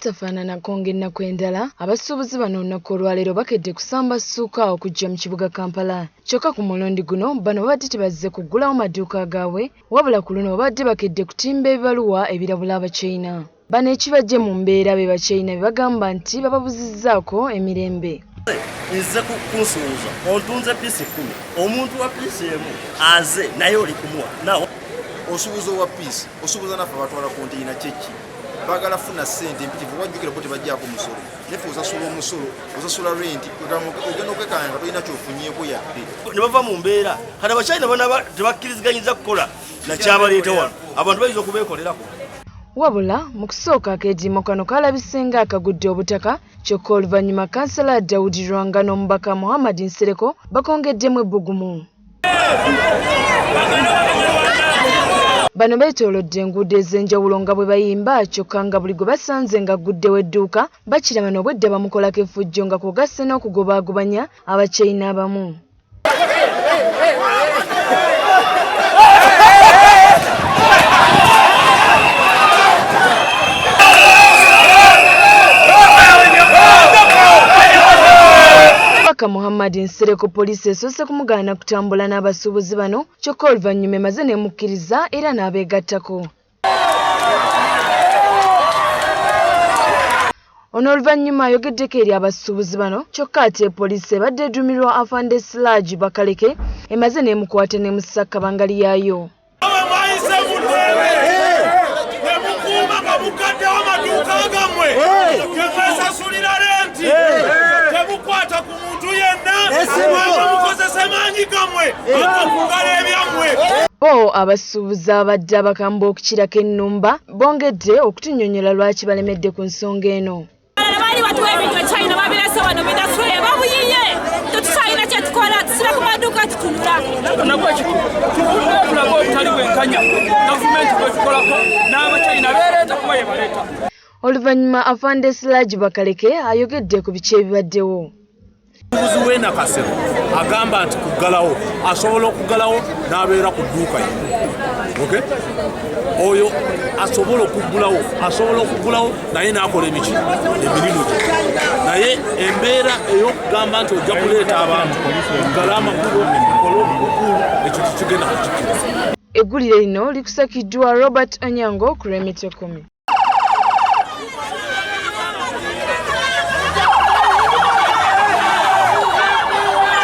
Obutafaanana kongenako endala, abasuubuzi bano olunaku olwaleero bakedde kusamba ssuuka okujja mu kibuga Kampala. Kyokka ku mulundi guno bano babadde tebazze kuggulawo maduuka gaabwe, wabula ku luno babadde bakedde kutimba ebibaluwa ebirabula abachaina. Bano ekibajje mu mbeera be bachaina be bagamba nti bababuzizzaako emirembe. Nze kunsuuza ontunze piisi 10 omuntu wa piisi emu aze naye oli kumuwa nawo osuubuza wa piisi osuubuza naffe batwala konteyina kyeki bagala funa ssente mpitivu wajjukira ko tebajjaako musolo nefe osasula omusolo osasula renti ogenda okwekanya nga tolina kyofunyeeko yadde ne bava mu mbeera kati abachaina bona tebakkiriziganyizza kukola nakyabaleeta wano abantu bayinza okubeekolerako. Wabula mu kusooka akeediimo kano kalabisenga akagudde obutaka, kyokka oluvannyuma kansala Daudi Lwanga n'omubaka Muhammad Nsereko bakongeddemu ebbugumu. Bano beetoolodde enguudo ez'enjawulo nga bwe bayimba, kyokka nga buli gwe basanze nga agguddewo edduuka bakiraba n'obwedda bamukolako effujjo nga kw'ogasse n'okugobaagobanya abachaina abamu. Muhammad Nsereko poliisi esoose kumugaana kutambula n'abasuubuzi bano, kyokka oluvannyuma emaze n'emukkiriza era n'abeegattako. Ono oluvannyuma ayogeddeko eri abasuubuzi bano, kyokka ate poliisi ebadde eduumirwa Afande Siraj Bakaleke emaze n'emukwata n'emussa kkabangali yaayo. Abasuubuzi abadde abakamba okukirako ennumba bongedde okutunnyonnyola lwaki balemedde ku nsonga eno. Oluvannyuma Afande Siraj Bakaleke ayogedde ku biki ebibaddewo. Omuguzi w'ena Kasero agamba nti kuggalawo asobola okuggalawo n'abeera ku dduuka ye. Okay? Oyo asobola okuggulawo naye n'akola emirimu gye. Naye embeera ey'okugamba nti ojja kuleeta abantu okuggala amakulu olw'obukulu ekyo tekigenda kukikkiriza. Eggulire lino likusakiddwa Robert Onyango ku EMITWE 10.